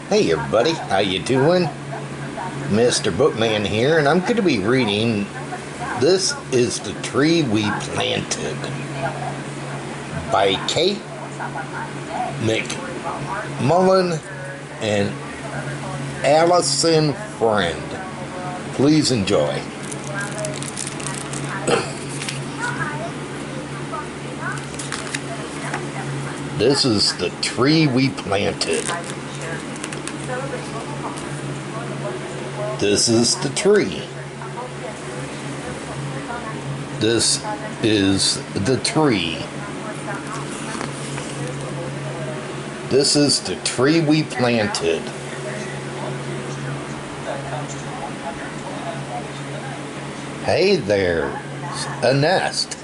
Hey everybody, how you doing? Mr. Bookman here, and I'm going to be reading This is the Tree We Planted by Kate McMullan and Alison Friend. Please enjoy. This is the tree we planted. This is the tree. This is the tree. This is the tree we planted. Hey, there's a nest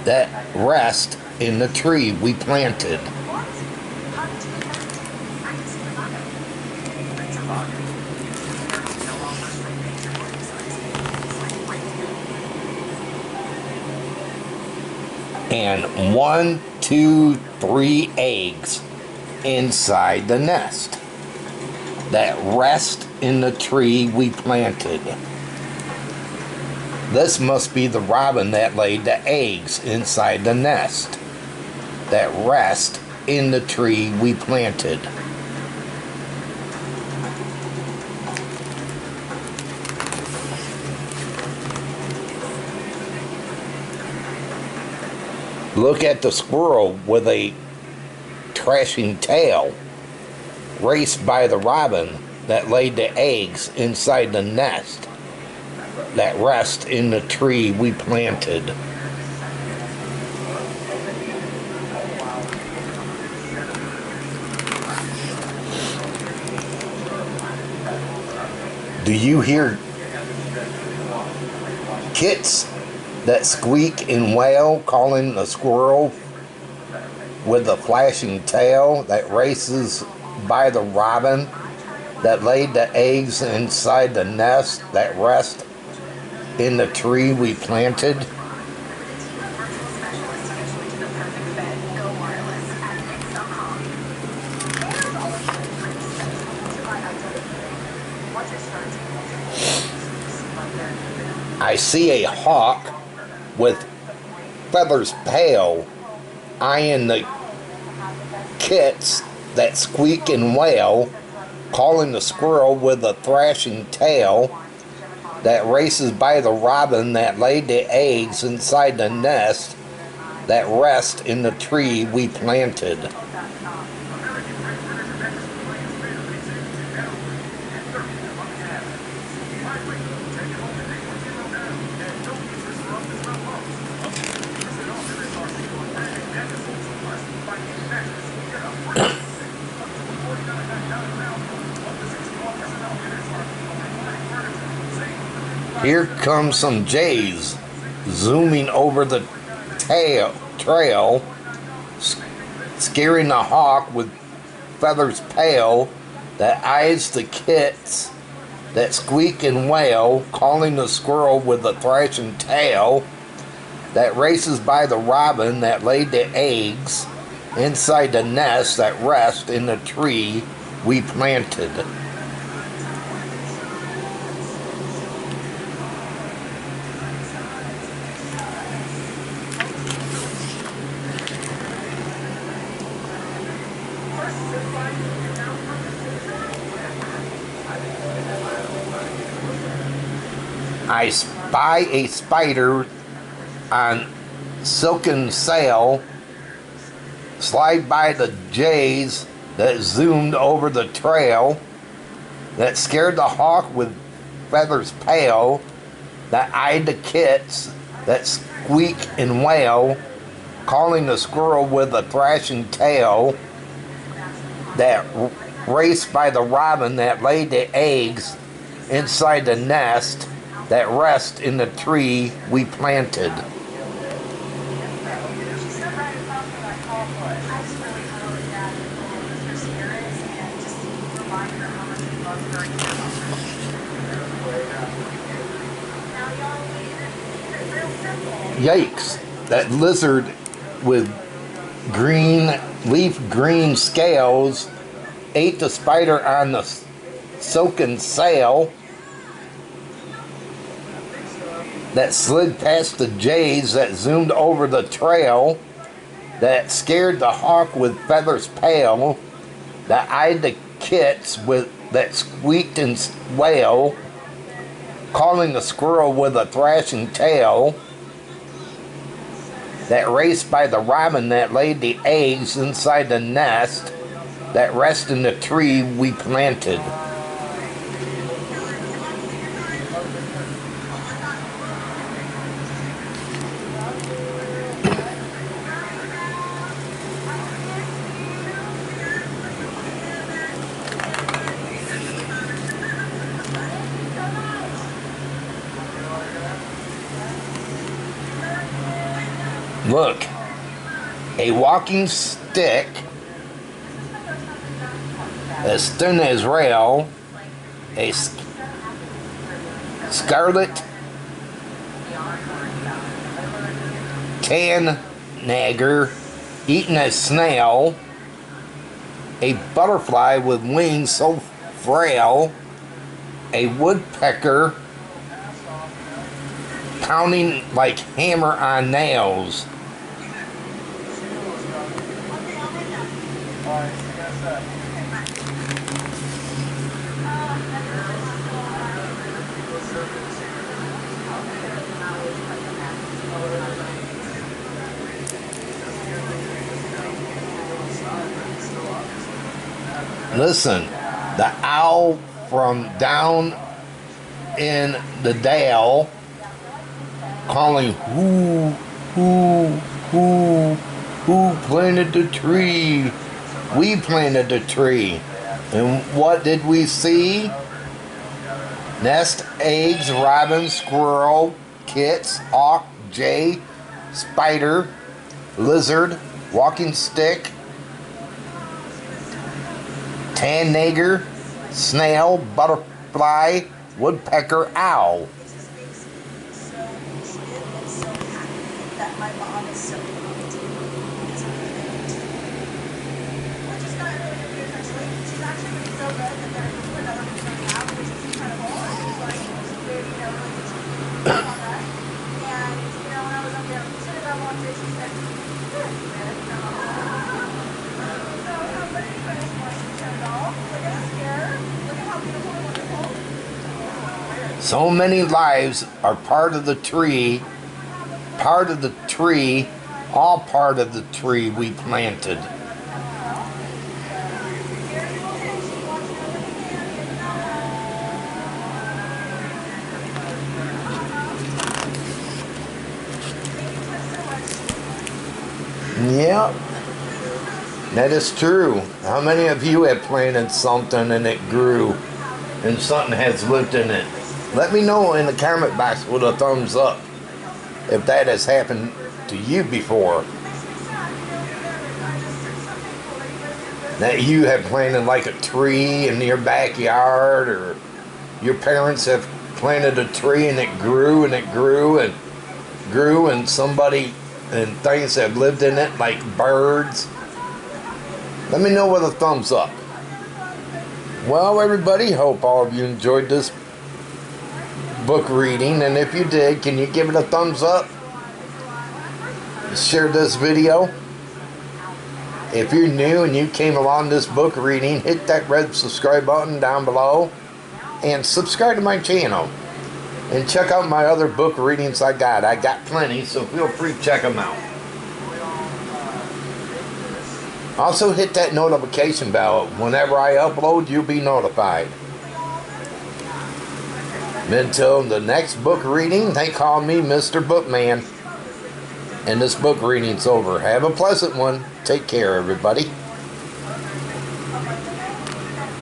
that rests in the tree we planted. And 1, 2, 3 eggs inside the nest that rest in the tree we planted. This must be the robin that laid the eggs inside the nest that rest in the tree we planted. Look at the squirrel with a thrashing tail, raced by the robin that laid the eggs inside the nest that rest in the tree we planted. Do you hear kits that squeak and wail, calling the squirrel with a flashing tail that races by the robin that laid the eggs inside the nest that rest in the tree we planted? I see a hawk with feathers pale eyeing the kits that squeak and wail, calling the squirrel with a thrashing tail that races by the robin that laid the eggs inside the nest that rest in the tree we planted. Here comes some jays zooming over the trail, scaring the hawk with feathers pale that eyes the kits that squeak and wail, calling the squirrel with a thrashing tail that races by the robin that laid the eggs inside the nest that rest in the tree we planted. I spy a spider on silken sail slide by the jays that zoomed over the trail that scared the hawk with feathers pale that eyed the kits that squeak and wail, calling the squirrel with a thrashing tail that raced by the robin that laid the eggs inside the nest that rest in the tree we planted. Yikes, that lizard with leaf green scales ate the spider on the silken sail that slid past the jays that zoomed over the trail, that scared the hawk with feathers pale, that eyed the kits that squeaked and wail, calling the squirrel with a thrashing tail, that raced by the robin that laid the eggs inside the nest, that rest in the tree we planted. Look, a walking stick as thin as rail, a scarlet tanager eating a snail, a butterfly with wings so frail, a woodpecker pounding like hammer on nails. Listen, the owl from down in the dale calling, who planted the tree? We planted the tree. And what did we see? Nest, eggs, robin, squirrel, kits, hawk, jay, spider, lizard, walking stick, tanager, snail, butterfly, woodpecker, owl. So many lives are part of the tree, all part of the tree we planted. Yep, that is true. How many of you have planted something and it grew and something has lived in it? Let me know in the comment box with a thumbs up if that has happened to you before. That you have planted like a tree in your backyard, or your parents have planted a tree and it grew and it grew and grew, and somebody and things have lived in it like birds. Let me know with a thumbs up. Well, everybody, hope all of you enjoyed this book reading, and if you did, can you give it a thumbs up? Share this video. If you're new and you came along this book reading, hit that red subscribe button down below and subscribe to my channel, and check out my other book readings I got plenty, so feel free to check them out. Also hit that notification bell. Whenever I upload, you'll be notified. Until the next book reading, they call me Mr.Bookman. And this book reading's over. Have a pleasant one. Take care, everybody.